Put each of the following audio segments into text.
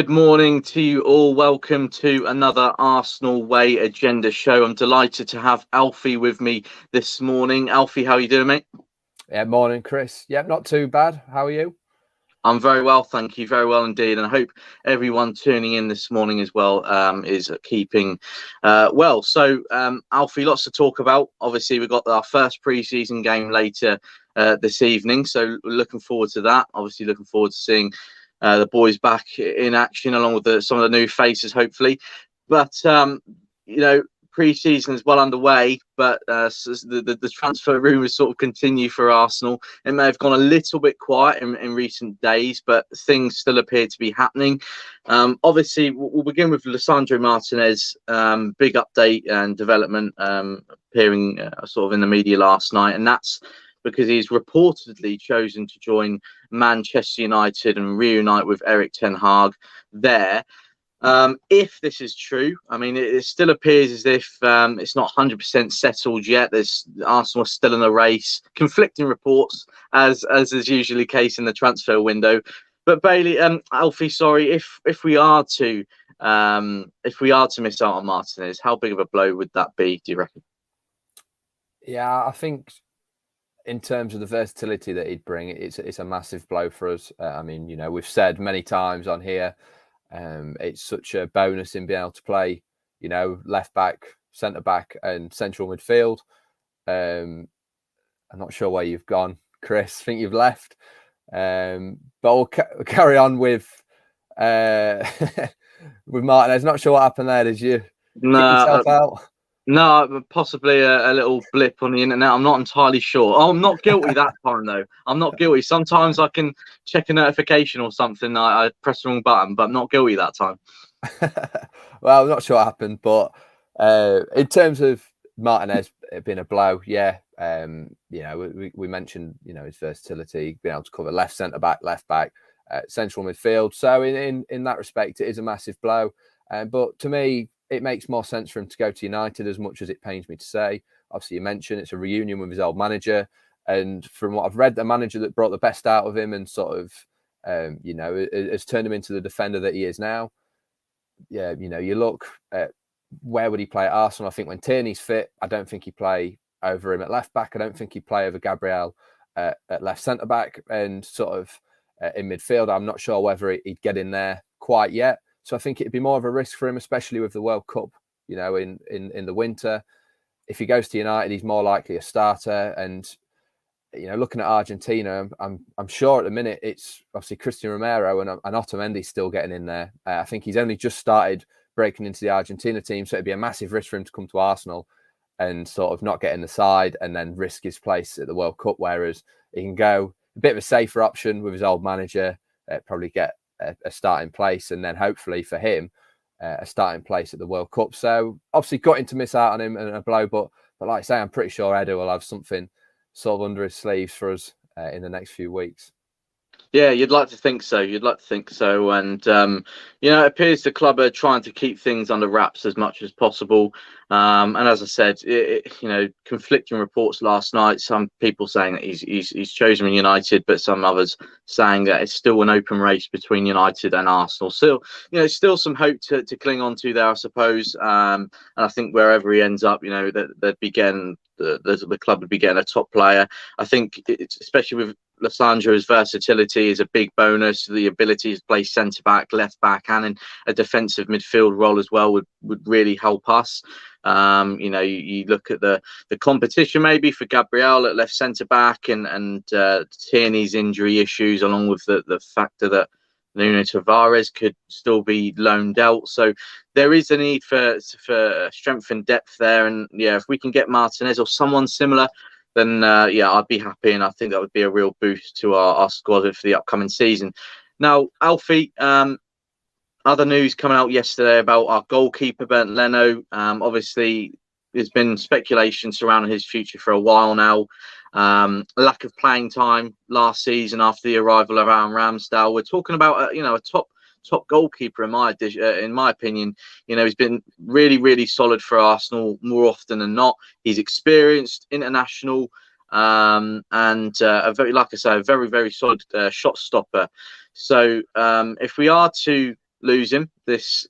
Good morning to you all. Welcome to another Arsenal Way Agenda show. I'm delighted to have Alfie with me this morning. Alfie, how are you doing, mate? Yeah, morning, Chris. Yeah, not too bad. How are you? I'm very well, thank you. Very well indeed. And I hope everyone tuning in this morning as well is keeping well. So, Alfie, lots to talk about. Obviously, we've got our first pre-season game later this evening. So looking forward to that. Obviously, looking forward to seeing the boys back in action along with some of the new faces, hopefully. But, pre-season is well underway, but the transfer rumours sort of continue for Arsenal. It may have gone a little bit quiet in recent days, but things still appear to be happening. Obviously, we'll begin with Lisandro Martinez. Big update and development appearing sort of in the media last night, and that's because he's reportedly chosen to join Manchester United and reunite with Erik Ten Hag there. If this is true, I mean, it still appears as if it's not 100% settled yet. Arsenal are still in the race. Conflicting reports, as is usually the case in the transfer window. But Bailey, Alfie, sorry, if we are to miss out on Martinez, how big of a blow would that be? Do you reckon? Yeah, I think in terms of the versatility that he'd bring, it's a massive blow for us. I mean, we've said many times on here. It's such a bonus in being able to play, left back, centre back, and central midfield. I'm not sure where you've gone, Chris. I think you've left. But we'll carry on with with Martinez. Not sure what happened there. Did you kick yourself out? No, possibly a little blip on the internet. I'm not entirely sure. Oh, I'm not guilty that time, though. I'm not guilty. Sometimes I can check a notification or something. I press the wrong button, but I'm not guilty that time. Well, I'm not sure what happened, but in terms of Martinez being a blow, yeah. We mentioned, his versatility, being able to cover left centre back, left back, central midfield. So in that respect, it is a massive blow. But to me, it makes more sense for him to go to United, as much as it pains me to say. Obviously, you mentioned it's a reunion with his old manager. And from what I've read, the manager that brought the best out of him and sort of, has turned him into the defender that he is now. Yeah, you look at where would he play at Arsenal? I think when Tierney's fit, I don't think he'd play over him at left back. I don't think he'd play over Gabriel at left centre back, and sort of in midfield. I'm not sure whether he'd get in there quite yet. So I think it'd be more of a risk for him, especially with the World Cup, in the winter. If he goes to United, he's more likely a starter. And looking at Argentina, I'm sure at the minute it's obviously Christian Romero and Otamendi's still getting in there. I think he's only just started breaking into the Argentina team, so it'd be a massive risk for him to come to Arsenal and sort of not get in the side and then risk his place at the World Cup. Whereas he can go a bit of a safer option with his old manager, probably get a starting place, and then hopefully for him a starting place at the World Cup. So obviously gutting to miss out on him and a blow, but like I say, I'm pretty sure Edu will have something sort of under his sleeves for us in the next few weeks. Yeah, you'd like to think so. And, it appears the club are trying to keep things under wraps as much as possible. And as I said, conflicting reports last night. Some people saying that he's chosen United, but some others saying that it's still an open race between United and Arsenal. So, still some hope to cling on to there, I suppose. And I think wherever he ends up, the club would be getting a top player. I think, especially with Lisandro's versatility, is a big bonus. The ability to play centre back, left back, and in a defensive midfield role as well would really help us. You look at the competition maybe for Gabriel at left centre back, and Tierney's injury issues, along with the factor that Nuno Tavares could still be loaned out. So there is a need for strength and depth there. And if we can get Martinez or someone similar, then I'd be happy, and I think that would be a real boost to our squad for the upcoming season. Now, Alfie, other news coming out yesterday about our goalkeeper, Bernd Leno. Obviously, there's been speculation surrounding his future for a while now. Lack of playing time last season after the arrival of Aaron Ramsdale. We're talking about a top goalkeeper in my opinion. He's been really, really solid for Arsenal more often than not. He's experienced, international, and a very, very, very solid shot stopper. So if we are to lose him this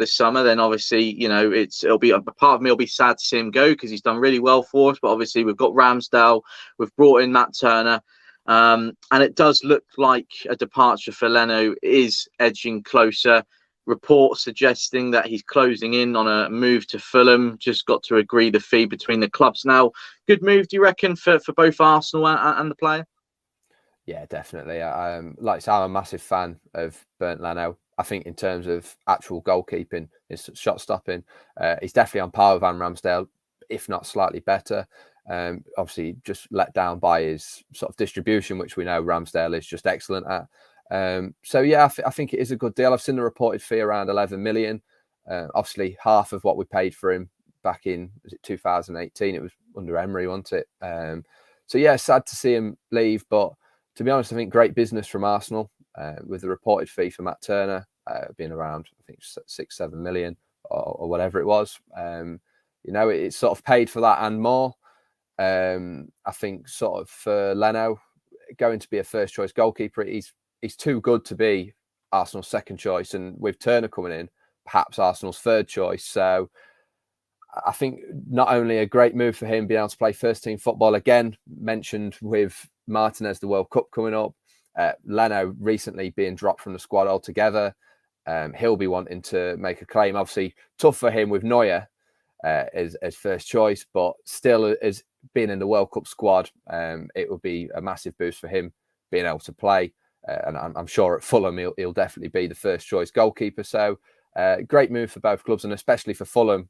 summer, then obviously, you know, it'll be a part of me will be sad to see him go because he's done really well for us. But obviously, we've got Ramsdale, we've brought in Matt Turner, and it does look like a departure for Leno is edging closer. Reports suggesting that he's closing in on a move to Fulham. Just got to agree the fee between the clubs now. Good move, do you reckon, for both Arsenal and the player? Yeah, definitely. I'm a massive fan of Bernd Leno. I think in terms of actual goalkeeping, his shot stopping, he's definitely on par with Van Ramsdale, if not slightly better. Obviously, just let down by his sort of distribution, which we know Ramsdale is just excellent at. So yeah, I think it is a good deal. I've seen the reported fee around 11 million. Obviously, half of what we paid for him back in 2018. It was under Emery, wasn't it? So yeah, sad to see him leave, but to be honest, I think great business from Arsenal with the reported fee for Matt Turner being around, I think, 6-7 million or whatever it was. You know, it's sort of paid for that and more. I think sort of for Leno going to be a first choice goalkeeper, he's too good to be Arsenal's second choice, and with Turner coming in, perhaps Arsenal's third choice. So I think not only a great move for him being able to play first team football again, mentioned with Martinez, the World Cup coming up, Leno recently being dropped from the squad altogether. He'll be wanting to make a claim. Obviously, tough for him with Neuer as first choice, but still as being in the World Cup squad, it will be a massive boost for him being able to play. And I'm sure at Fulham, he'll definitely be the first choice goalkeeper. So great move for both clubs, and especially for Fulham.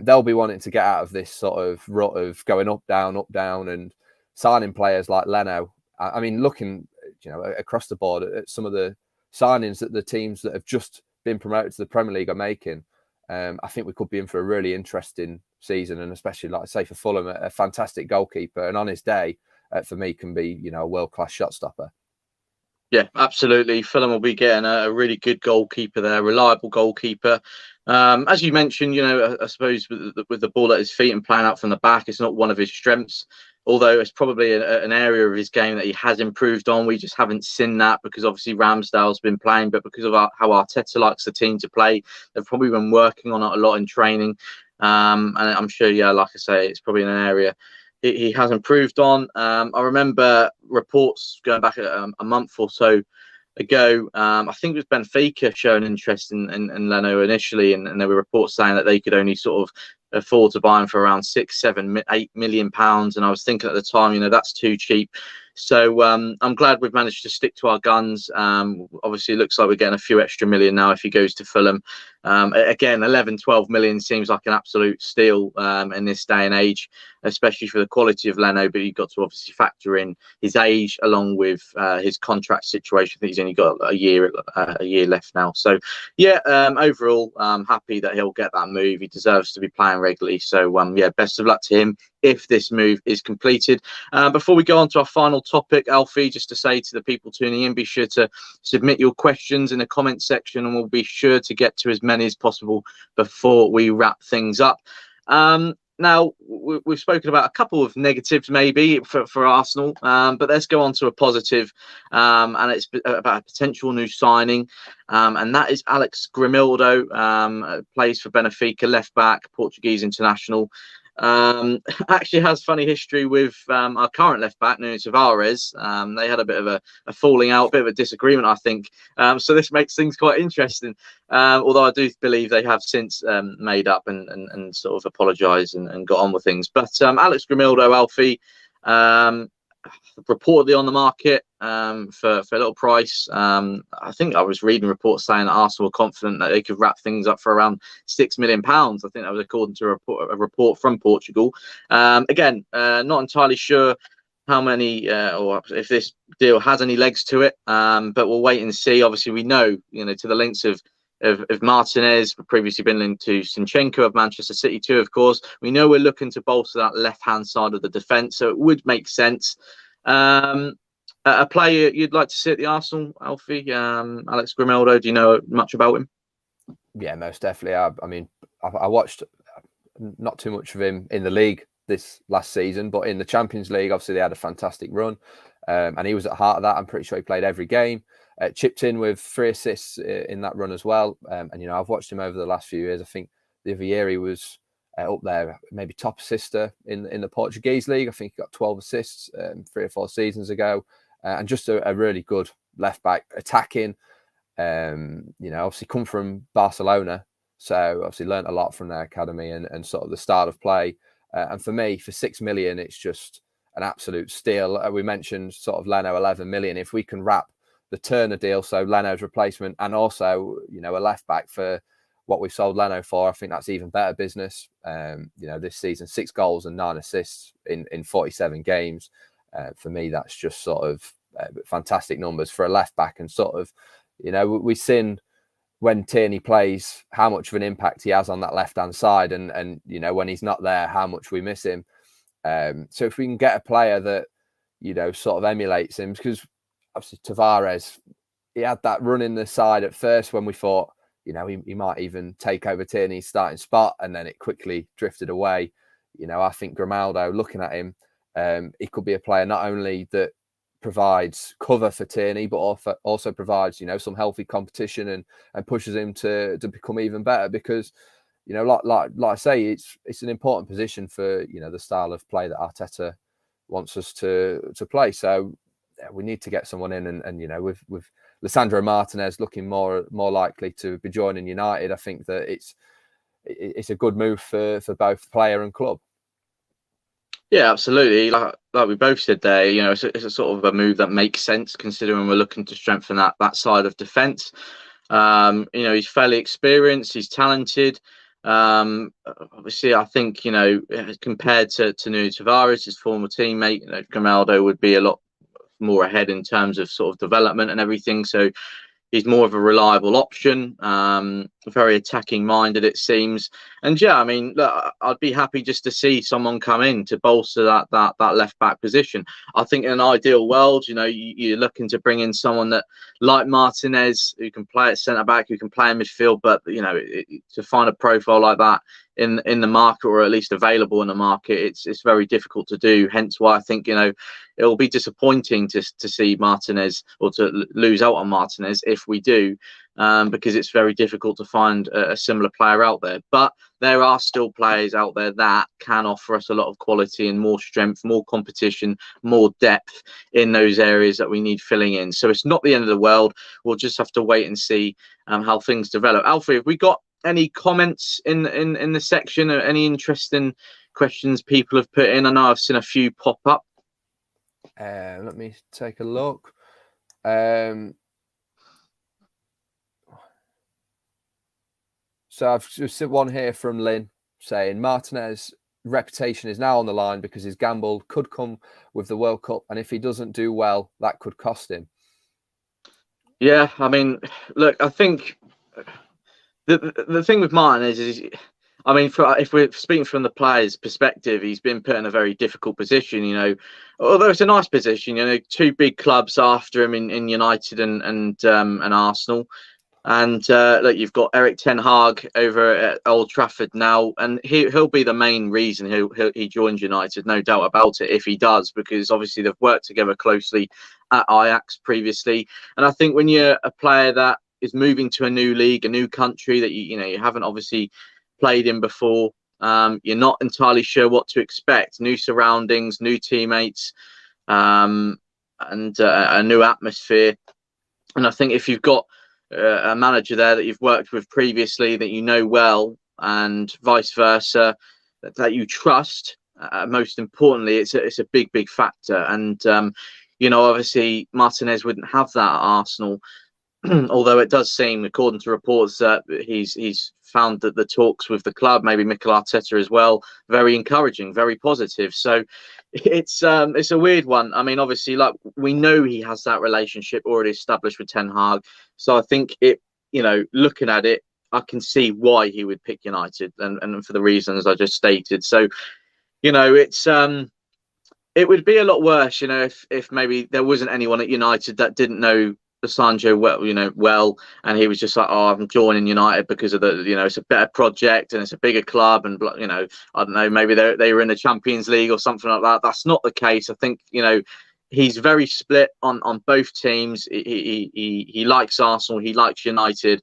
They'll be wanting to get out of this sort of rut of going up, down, and signing players like Leno. I mean, looking, you know, across the board at some of the signings that the teams that have just been promoted to the Premier League are making, I think we could be in for a really interesting season, and especially, like I say, for Fulham, a fantastic goalkeeper, and on his day, for me, can be, you know, a world-class shot stopper. Yeah, absolutely. Fulham will be getting a really good goalkeeper there, reliable goalkeeper. As you mentioned, you know, I suppose with the ball at his feet and playing out from the back, it's not one of his strengths, although it's probably an area of his game that he has improved on. We just haven't seen that because obviously Ramsdale's been playing, but because of how Arteta likes the team to play, they've probably been working on it a lot in training. And I'm sure, yeah, like I say, it's probably an area he has improved on. I remember reports going back a month or so ago. I think it was Benfica showing interest in Leno initially, and there were reports saying that they could only sort of afford to buy him for around 6, 7, 8 million pounds. And I was thinking at the time, you know, that's too cheap. So I'm glad we've managed to stick to our guns. Obviously, it looks like we're getting a few extra million now if he goes to Fulham. Again, 11, 12 million seems like an absolute steal in this day and age, especially for the quality of Leno. But you've got to obviously factor in his age along with his contract situation. I think he's only got a year left now. So, yeah, overall, I'm happy that he'll get that move. He deserves to be playing regularly. So, yeah, best of luck to him if this move is completed. Before we go on to our final topic, Alfie, just to say to the people tuning in, be sure to submit your questions in the comment section, and we'll be sure to get to as many as possible before we wrap things up. Now, we've spoken about a couple of negatives maybe for Arsenal, but let's go on to a positive, and it's about a potential new signing, and that is Alex Grimaldo, plays for Benfica, left back, Portuguese international. Actually has funny history with our current left back, Nuno Tavares. They had a bit of a falling out, a bit of a disagreement, I think. So this makes things quite interesting. Although I do believe they have since made up and sort of apologised and got on with things. But Alex Grimaldo, Alfie, reportedly on the market for a little price. I think I was reading reports saying that Arsenal were confident that they could wrap things up for around £6 million. I think that was according to a report from Portugal. Again, not entirely sure how many or if this deal has any legs to it, but we'll wait and see. Obviously, we know, you know, to the links of Martinez, previously been linked to Zinchenko of Manchester City too, of course. We know we're looking to bolster that left-hand side of the defence, so it would make sense. A player you'd like to see at the Arsenal, Alfie, Alex Grimaldo, do you know much about him? Yeah, most definitely. I mean, I watched not too much of him in the league this last season, but in the Champions League, obviously they had a fantastic run, and he was at the heart of that. I'm pretty sure he played every game. chipped in with 3 assists in that run as well. And, you know, I've watched him over the last few years. I think the other year he was up there, maybe top assister in the Portuguese league. I think he got 12 assists 3 or 4 seasons ago. And just a really good left back, attacking. You know, obviously come from Barcelona, so obviously learnt a lot from their academy and sort of the style of play. And for me, for 6 million, it's just an absolute steal. We mentioned sort of Leno 11 million. If we can wrap the Turner deal, so Leno's replacement, and also, you know, a left back for what we've sold Leno for, I think that's even better business. You know, this season, 6 goals and 9 assists in 47 games. For me, that's just sort of fantastic numbers for a left back. And sort of, you know, we've seen when Tierney plays how much of an impact he has on that left-hand side, and you know, when he's not there, how much we miss him. So if we can get a player that, you know, sort of emulates him, because obviously Tavares, he had that run in the side at first when we thought, you know, he might even take over Tierney's starting spot, and then it quickly drifted away. You know, I think Grimaldo, looking at him, he could be a player not only that provides cover for Tierney, but also provides, you know, some healthy competition and pushes him to become even better. Because, you know, like I say, it's an important position for, you know, the style of play that Arteta wants us to play. So yeah, we need to get someone in, and you know, with Lisandro Martinez looking more likely to be joining United, I think that it's a good move for both player and club. Yeah, absolutely. Like we both said there, you know, it's a sort of a move that makes sense considering we're looking to strengthen that side of defence. You know, he's fairly experienced, he's talented. Obviously, I think, you know, compared to Nuno Tavares, his former teammate, you know, Grimaldo would be a lot more ahead in terms of sort of development and everything. So he's more of a reliable option, very attacking minded, it seems. And yeah, I mean, look, I'd be happy just to see someone come in to bolster that left back position. I think in an ideal world, you know, you're looking to bring in someone that, like Martinez, who can play at centre back, who can play in midfield, but you know, to find a profile like that in the market, or at least available in the market, it's very difficult to do. Hence why I think, you know, it will be disappointing to see Martinez, or to lose out on Martinez if we do, because it's very difficult to find a similar player out there. But there are still players out there that can offer us a lot of quality and more strength, more competition, more depth in those areas that we need filling in. So it's not the end of the world. We'll just have to wait and see how things develop. Alfie, have we got any comments in the section, or any interesting questions people have put in? I know I've seen a few pop up. Let me take a look. So I've just seen one here from Lynn saying Martinez's reputation is now on the line because his gamble could come with the World Cup, and if he doesn't do well, that could cost him. Yeah, I mean, look, I think the thing with Martinez is, I mean, if we're speaking from the player's perspective, he's been put in a very difficult position, you know, although it's a nice position, you know, 2 big clubs after him in United and Arsenal. And look, you've got Erik Ten Hag over at Old Trafford now, and he'll be the main reason he joins United, no doubt about it, if he does, because obviously they've worked together closely at Ajax previously. And I think when you're a player that is moving to a new league, a new country that you haven't obviously played in before, you're not entirely sure what to expect. New surroundings, new teammates, and a new atmosphere. And I think if you've got a manager there that you've worked with previously, that you know well, and vice versa, that you trust, most importantly, it's a big factor. And you know, obviously Martinez wouldn't have that at Arsenal. Although it does seem, according to reports, that he's found that the talks with the club, maybe Mikel Arteta as well, very encouraging, very positive. So it's a weird one. I mean, obviously, like, we know he has that relationship already established with Ten Hag. So I think you know, looking at it, I can see why he would pick United, and for the reasons I just stated. So, you know, it would be a lot worse, you know, if maybe there wasn't anyone at United that didn't know Lisandro well, and he was just like, oh, I'm joining United because of the, you know, it's a better project and it's a bigger club, and you know, I don't know, maybe they were in the Champions League or something like that. That's not the case. I think, you know, he's very split on both teams. He likes Arsenal, he likes United,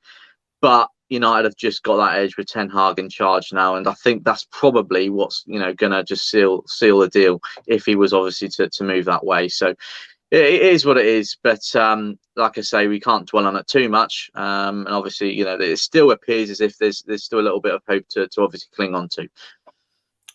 but United have just got that edge with Ten Hag in charge now, and I think that's probably what's gonna just seal the deal if he was obviously to move that way. So it is what it is, but like I say, we can't dwell on it too much. And obviously, it still appears as if there's still a little bit of hope to obviously cling on to.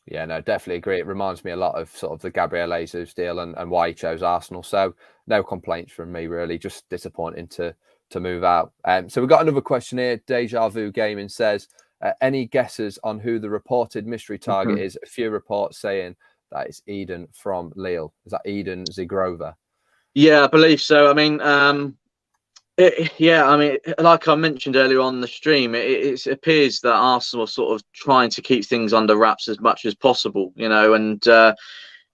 Yeah, no, definitely agree. It reminds me a lot of sort of the Gabriel Jesus deal and why he chose Arsenal. So no complaints from me, really. Just disappointing to move out. So we've got another question here. Deja Vu Gaming says, any guesses on who the reported mystery target is? A few reports saying that it's Eden from Lille. Is that Eden Zigrova? Yeah, I believe so. I mean, like I mentioned earlier on the stream, it appears that Arsenal are sort of trying to keep things under wraps as much as possible, and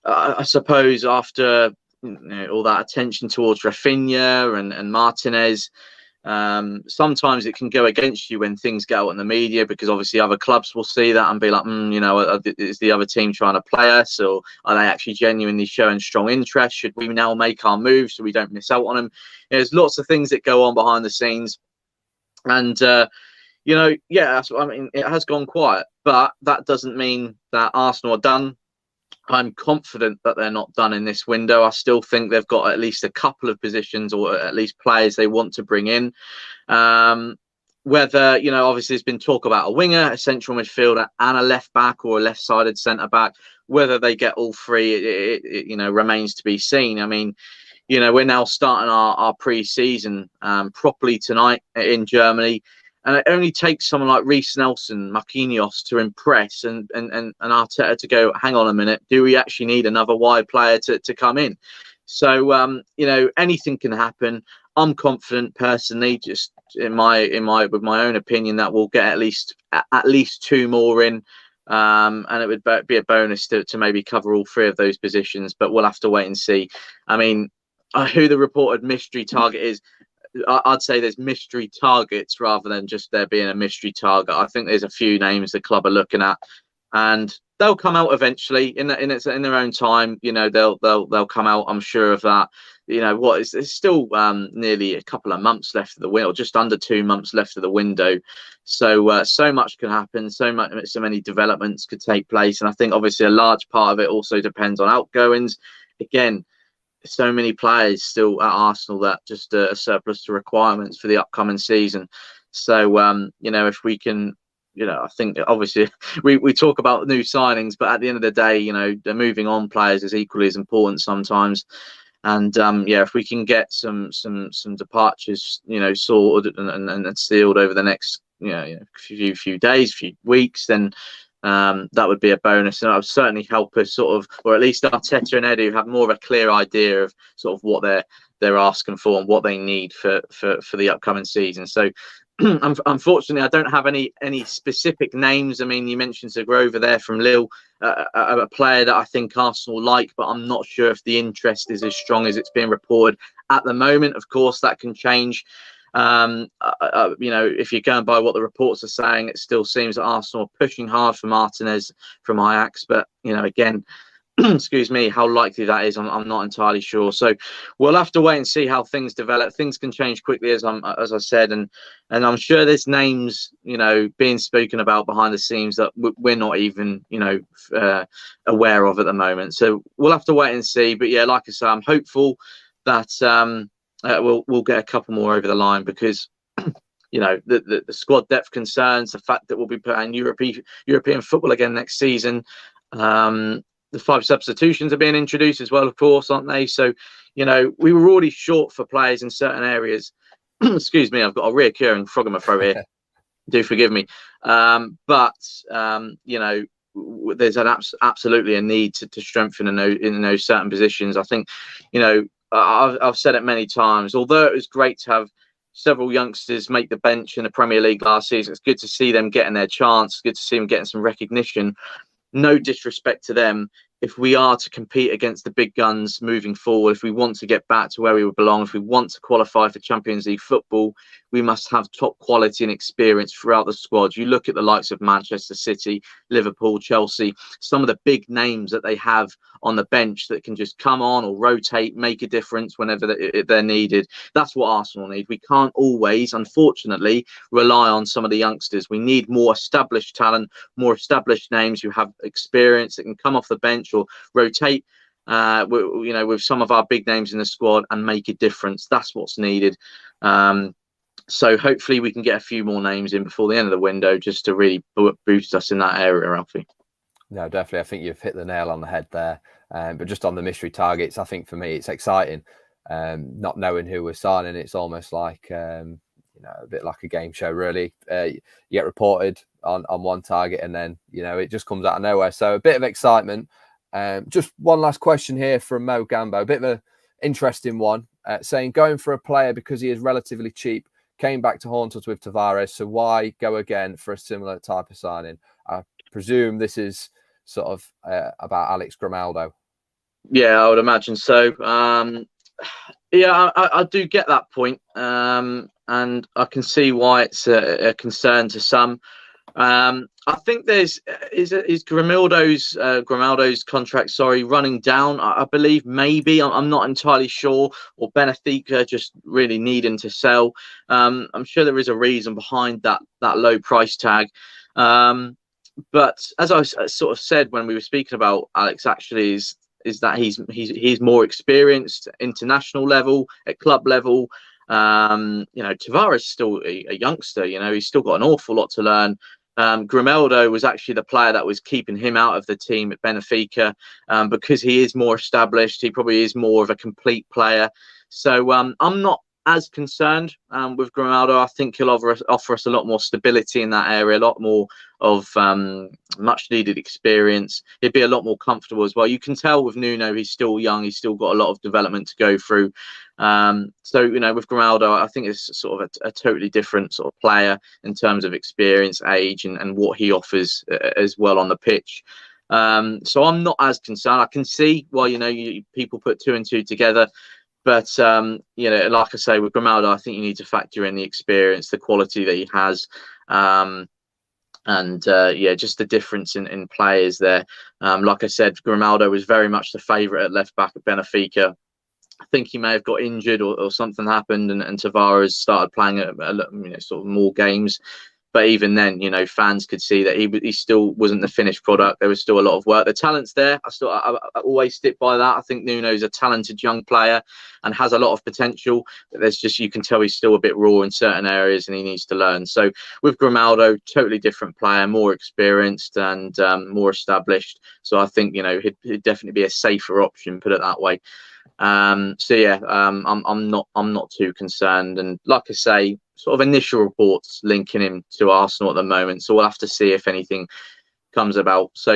I suppose after all that attention towards Rafinha and Martinez, sometimes it can go against you when things get out in the media, because obviously other clubs will see that and be like, is the other team trying to play us, or are they actually genuinely showing strong interest? Should we now make our move so we don't miss out on them? There's lots of things that go on behind the scenes, and it has gone quiet, but that doesn't mean that Arsenal are done. I'm confident that they're not done in this window. I still think they've got at least a couple of positions, or at least players they want to bring in. Whether, obviously there's been talk about a winger, a central midfielder, and a left back or a left-sided centre back. Whether they get all three, it remains to be seen. I mean, we're now starting our pre-season properly tonight in Germany. And it only takes someone like Reece Nelson, Marquinhos to impress, and Arteta to go, hang on a minute, do we actually need another wide player to come in? So anything can happen. I'm confident personally, just with my own opinion, that we'll get at least two more in, and it would be a bonus to maybe cover all three of those positions. But we'll have to wait and see. I mean, who the reported mystery target is, I'd say there's mystery targets rather than just there being a mystery target. I think there's a few names the club are looking at, and they'll come out eventually in their own time. They'll come out. I'm sure of that. There's still nearly a couple of months left of the window, just under 2 months left of the window. So so much can happen. So many developments could take place, and I think obviously a large part of it also depends on outgoings. Again, so many players still at Arsenal that just a surplus to requirements for the upcoming season. So if we can, I think obviously we talk about new signings, but at the end of the day, the moving on players is equally as important sometimes. And if we can get some departures, sorted and sealed over the next few days, few weeks, then that would be a bonus, and that would certainly help us sort of, or at least Arteta and Edu have more of a clear idea of sort of what they're asking for and what they need for the upcoming season. So unfortunately, I don't have any specific names. I mean, you mentioned Zigrova there from Lille, a player that I think Arsenal like, but I'm not sure if the interest is as strong as it's being reported at the moment. Of course, that can change. If you're going by what the reports are saying, it still seems that Arsenal are pushing hard for Martinez from Ajax. But, again, excuse me, how likely that is, I'm not entirely sure. So we'll have to wait and see how things develop. Things can change quickly, as I said, and I'm sure there's names, being spoken about behind the scenes that we're not even, aware of at the moment. So we'll have to wait and see. But yeah, like I say, I'm hopeful that we'll get a couple more over the line, because the squad depth concerns, the fact that we'll be playing European football again next season. The 5 substitutions are being introduced as well, of course, aren't they? So we were already short for players in certain areas. Excuse me, I've got a reoccurring frog in my throat here. Do forgive me. But there's absolutely a need to strengthen in those certain positions. I think I've said it many times, although it was great to have several youngsters make the bench in the Premier League last season, it's good to see them getting their chance. It's good to see them getting some recognition. No disrespect to them. If we are to compete against the big guns moving forward, if we want to get back to where we belong, if we want to qualify for Champions League football, we must have top quality and experience throughout the squad. You look at the likes of Manchester City, Liverpool, Chelsea, some of the big names that they have on the bench that can just come on or rotate, make a difference whenever they're needed. That's what Arsenal need. We can't always, unfortunately, rely on some of the youngsters. We need more established talent, more established names who have experience that can come off the bench or rotate with some of our big names in the squad and make a difference. That's what's needed. So hopefully we can get a few more names in before the end of the window, just to really boost us in that area, Alfie. No, definitely. I think you've hit the nail on the head there. But just on the mystery targets, I think for me it's exciting. Not knowing who we're signing, it's almost like a bit like a game show, really. You get reported on one target, and then it just comes out of nowhere. So a bit of excitement. Just one last question here from Mo Gambo, a bit of an interesting one, saying going for a player because he is relatively cheap, came back to haunt us with Tavares, so why go again for a similar type of signing? I presume this is sort of about Alex Grimaldo. Yeah, I would imagine so. I do get that point, and I can see why it's a concern to some. I think is Grimaldo's contract, running down. I believe maybe, I'm not entirely sure, or Benfica just really needing to sell. I'm sure there is a reason behind that low price tag. But as I sort of said when we were speaking about Alex, actually is that he's more experienced international level, at club level. Tavares is still a youngster. He's still got an awful lot to learn. Grimaldo was actually the player that was keeping him out of the team at Benfica, because he is more established. He probably is more of a complete player. So I'm not as concerned with Grimaldo. I think he'll offer us a lot more stability in that area, a lot more of much needed experience. He'd be a lot more comfortable as well. You can tell with Nuno, he's still young. He's still got a lot of development to go through. With Grimaldo, I think it's sort of a totally different sort of player in terms of experience, age, and what he offers as well on the pitch. So I'm not as concerned. I can see why people put two and two together. But, like I say, with Grimaldo, I think you need to factor in the experience, the quality that he has, just the difference in players there. Like I said, Grimaldo was very much the favourite at left back at Benfica. I think he may have got injured or something happened, and Tavares started playing sort of more games. But even then, fans could see that he still wasn't the finished product. There was still a lot of work. The talent's there. I always stick by that. I think Nuno's a talented young player and has a lot of potential. But you can tell he's still a bit raw in certain areas and he needs to learn. So with Grimaldo, totally different player, more experienced and more established. So I think, he'd definitely be a safer option, put it that way. I'm not too concerned. And like I say, sort of initial reports linking him to Arsenal at the moment. So we'll have to see if anything comes about. So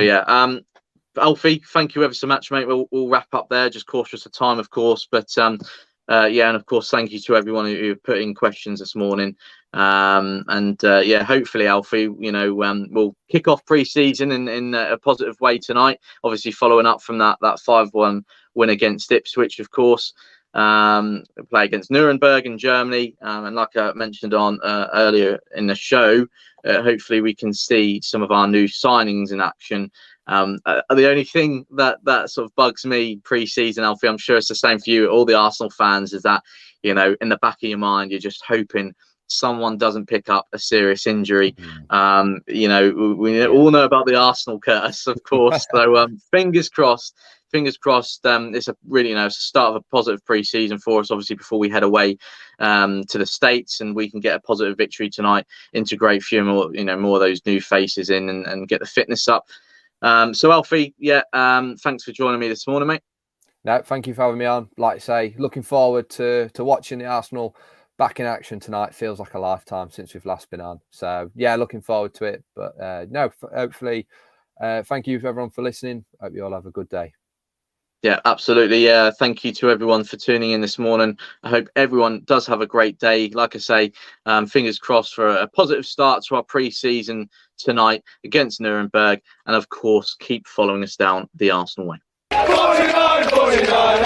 Alfie, thank you ever so much, mate. We'll wrap up there. Just cautious of time, of course. But and of course, thank you to everyone who put in questions this morning. Hopefully, Alfie, we'll kick off pre-season in a positive way tonight. Obviously, following up from that 5-1 win against Ipswich, of course. Play against Nuremberg in Germany, and like I mentioned on earlier in the show, hopefully we can see some of our new signings in action. The only thing that sort of bugs me pre-season, Alfie, I'm sure it's the same for you, all the Arsenal fans, is that in the back of your mind you're just hoping someone doesn't pick up a serious injury. We all know about the Arsenal curse, of course. So fingers crossed. It's a really, it's the start of a positive pre-season for us, obviously, before we head away to the States, and we can get a positive victory tonight, integrate a few more, more of those new faces in, and get the fitness up. So Alfie, thanks for joining me this morning, mate. No, thank you for having me on. Like I say, looking forward to watching the Arsenal back in action tonight. Feels like a lifetime since we've last been on. So looking forward to it. But hopefully, thank you everyone for listening. Hope you all have a good day. Yeah, absolutely. Yeah, thank you to everyone for tuning in this morning. I hope everyone does have a great day. Like I say, fingers crossed for a positive start to our pre-season tonight against Nuremberg. And of course, keep following us down the Arsenal way. 49, 49,